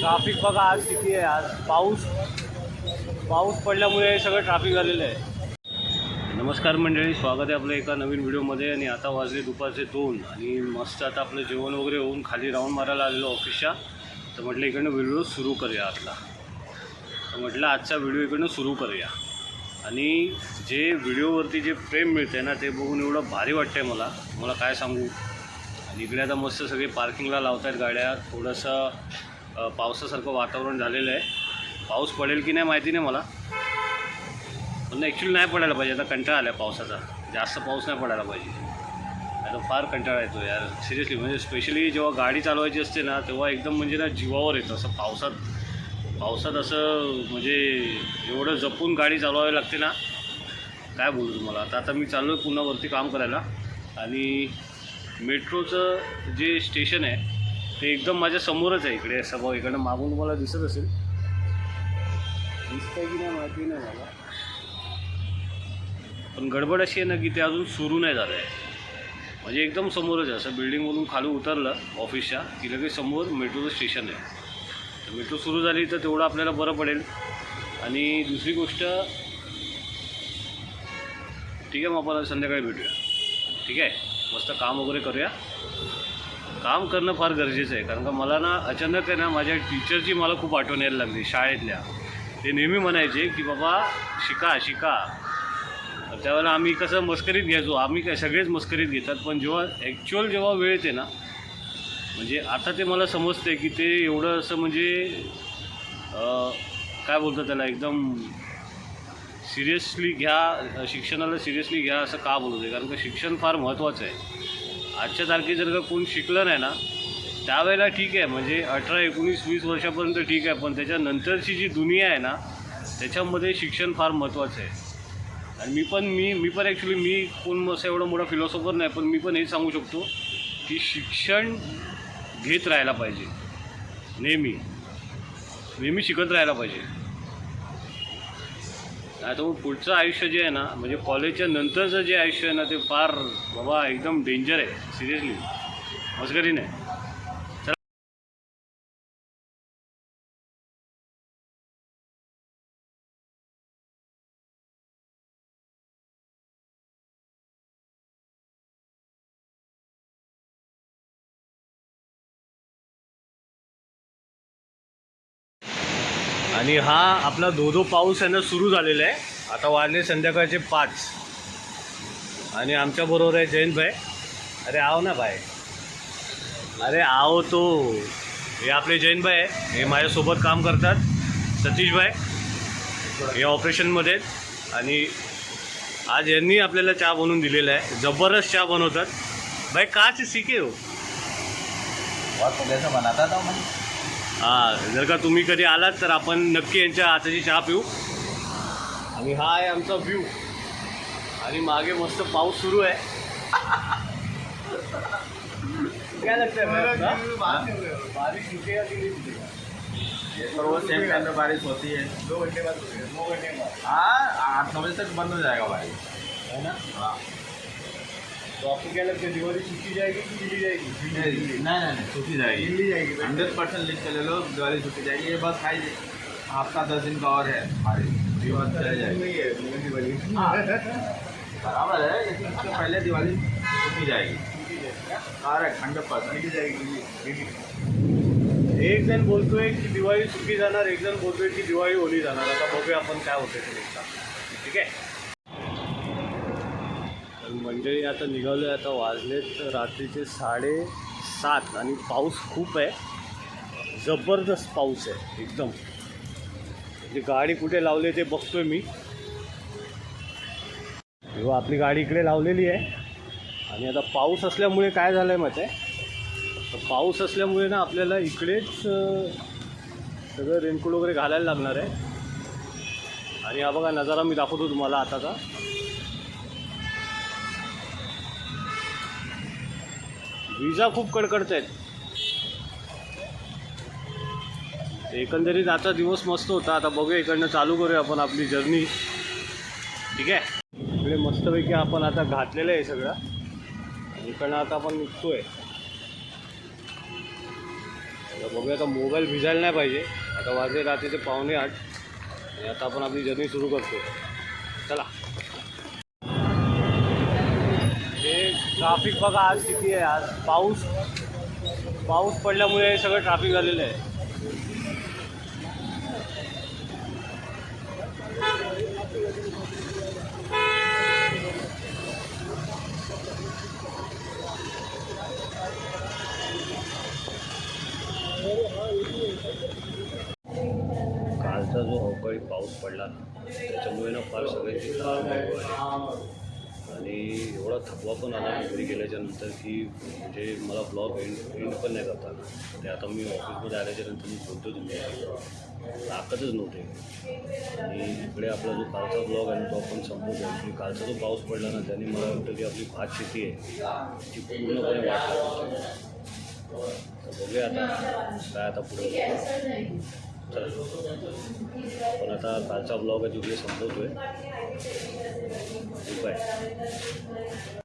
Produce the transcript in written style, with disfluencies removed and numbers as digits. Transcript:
Traffic बघा आज किती आहे. आज पाऊस पडल्यामुळे सगळं ट्रॅफिक झालेलं आहे. नमस्कार मंडळी, स्वागत आहे आपलं एका नवीन व्हिडिओमध्ये. आणि आता वाजले दुपारचे 2 आणि मस्त आता आपलं जेवण वगैरे होऊन खाली राऊंड मारायला आलेलो ऑफिसच्या. तर म्हटलं इकडनं व्हिडिओ सुरू करूया आजचा व्हिडिओ इकडनं सुरू करूया. आणि जे व्हिडिओवरती जे प्रेम मिळते ना ते बघून एवढं भारी वाटतं आहे मला काय सांगू. आणि इकडे आता मस्त सगळे पार्किंगला लावत आहेत गाड्या. थोडंसं पावसासारखं वातावरण झालेलं आहे. पाऊस पडेल की नाही माहिती नाही मला, पण ॲक्च्युली नाही पडायला पाहिजे. आता कंटाळा आला आहे पावसाचा. जास्त पाऊस नाही पडायला पाहिजे. आता फार कंटाळा येतो यार सिरियसली. म्हणजे स्पेशली जेव्हा गाडी चालवायची असते ना तेव्हा एकदम म्हणजे ना जीवावर येतं असं. पावसात असं म्हणजे एवढं जपून गाडी चालवावी लागते ना, काय बोलू तुम्हाला. आता मी चाललो आहे पुन्हा वरती काम करायला. आणि मेट्रोचं जे स्टेशन आहे ते एकदम माझ्या समोरच आहे. इकडे असं बघ, इकडनं मागून तुम्हाला दिसत असेल, दिसतंय की नाही माहिती नाही मला. पण गडबड अशी आहे ना की ते अजून सुरू नाही झालं आहे. म्हणजे एकदम समोरच आहे. असं बिल्डिंगमधून खाली उतरलं ऑफिसच्या की लगेच समोर मेट्रोचं स्टेशन आहे. तर मेट्रो सुरू झाली तर तेवढं आपल्याला बरं पडेल. आणि दुसरी गोष्ट, ठीक आहे मग आपण संध्याकाळी भेटूया. ठीक आहे, मस्त काम वगैरे करूया. काम करणं फार गरजेचं आहे. कारण का मला ना अचानक आहे ना माझ्या टीचरची मला खूप आठवण यायला लागली शाळेतल्या. ते नेहमी म्हणायचे की बाबा शिका. त्यावेळेला आम्ही कसं मस्करीत घ्यायचो. आम्ही काय सगळेच मस्करीत घेतात, पण जेव्हा वेळ येते ना, म्हणजे आता ते मला समजते की ते एवढं असं म्हणजे काय बोलतात त्याला, एकदम सिरियसली घ्या, शिक्षणाला सिरियसली घ्या असं का बोलत आहे. कारण का शिक्षण फार महत्त्वाचं आहे. आजच्या तारखेत जर का कोण शिकलं नाही ना त्यावेळेला ठीक आहे, म्हणजे 18, 19, 20 वर्षापर्यंत ठीक आहे. पण त्याच्यानंतरची जी दुनिया आहे ना त्याच्यामध्ये शिक्षण फार महत्त्वाचं आहे. आणि मी पण ॲक्च्युली मी कोण असं एवढा मोठा फिलॉसॉफर नाही, पण मी पण हे सांगू शकतो की शिक्षण घेत राहायला पाहिजे. नेहमी शिकत राहायला पाहिजे. नाही तर मग पुढचं आयुष्य जे आहे ना, म्हणजे कॉलेजच्या नंतरचं जे आयुष्य आहे ना ते फार बाबा एकदम डेंजर आहे सिरियसली, मस्करी नाही. आणि हा आपला धो पाऊस आहे ना सुरू झालेला आहे. आता वाजले संध्याकाळचे 5 आणि आमच्याबरोबर आहे जयंतभाई. अरे आओ ना भाई, अरे आओ. तो हे आपले जयंतभाई आहे, हे माझ्यासोबत काम करतात. सतीशभाई हे ऑपरेशनमध्ये. आणि आज यांनी आपल्याला चहा बनवून दिलेला आहे. जबरदस्त चहा बनवतात भाई. काच सीखे हो बनाता था मैं. हां, जर का तुम्ही कधी आलात तर आपण नक्की यांच्या हाताची चहा पिऊ. आणि हा आहे आमचा व्ह्यू. आणि मागे मस्त पाऊस सुरू आहे. क्या लगता है बारिश रुकेगा कि नहीं रुकेगा? ये तो वो सेम टाइम में बारिश होती है. 2 घंटे बाद रुकेगा. 2 घंटे बाद. हाँ, 8-9 बजे तक बंद हो जाएगा भाई. है ना? हाँ. तो आपको क्या लगता है दिवाली छुट्टी जाएगी कि दिल्ली जाएगी? नहीं छुट्टी जाएगी. दिल्ली जाएगी. 100% लिख के ले लो, दिवाली छुट्टी जाएगी. ये बस खाई हफ्ता 10 दिन का और है हमारी. ये बस चले जाएगी. नहीं है दिवाली. बराबर है, लेकिन उससे पहले दिवाली छुट्टी जाएगी. करेक्ट, 100% जाएगी. एक जण बोलतोय की दिवाळी सुट्टी जाणार, एक जण बोलतोय की दिवाळी होली जाणार. आता बघूया आपण काय होतं ते. ठीक आहे. तर मंडळी आता निघालो आहे. आता वाजलेत रात्रीचे 7:30 आणि पाऊस खूप आहे. जबरदस्त पाऊस आहे एकदम. म्हणजे गाडी कुठे लावली ते बघतोय मी. जेव्हा आपली गाडी इकडे लावलेली आहे. आणि आता पाऊस असल्यामुळे काय झालं आहे माहिती आहे, पाऊस असल्यामुळे ना आपल्याला इकडेच सगळं रेनकोट वगैरे घालायला लागणार आहे. आणि हा बघा नजारा मी दाखवतो तुम्हाला आताचा. विजा खूप कडकडत आहेत. एकंदरीत आजचा दिवस मस्त होता. आता बघूया इकडनं चालू करूया आपण आपली जर्नी. ठीक आहे. इकडे मस्तपैकी आपण आता घातलेलं आहे सगळं. इकडनं आता आपण निघतोय. तर बघूया, आता मोबाईल भिजायला नाही पाहिजे. आता वाजले रात्रीचे 7:45 आणि आता आपण आपली जर्नी सुरू करतो. चला. हे ट्रॅफिक बघा आज किती आहे. आज पाऊस पडल्यामुळे सगळं ट्रॅफिक झालेलं आहे. कालचा जो अवकाळी पाऊस पडला ना, त्याच्यामुळे ना फार सगळ्यांची त्रास होतो आहे. आणि एवढा थकवा पण आला घरी गेल्याच्यानंतर की म्हणजे मला ब्लॉग एंड पण नाही करता आला. ते आता मी ऑफिसमध्ये आल्याच्यानंतर मी बोलतो तुमच्याशी, ताकदच नव्हते. आणि इकडे आपला जो कालचा ब्लॉग आहे ना तो आपण संपवतो. की कालचा जो पाऊस पडला ना त्याने मला वाटतं की आपली भात शेती आहे ती पूर्णपणे वाट लागते. तर बघूया आता काय आता पुढे. चला, पण आता कालचा ब्लॉग आहे तिकडे संपवतो आहे. ठीक आहे.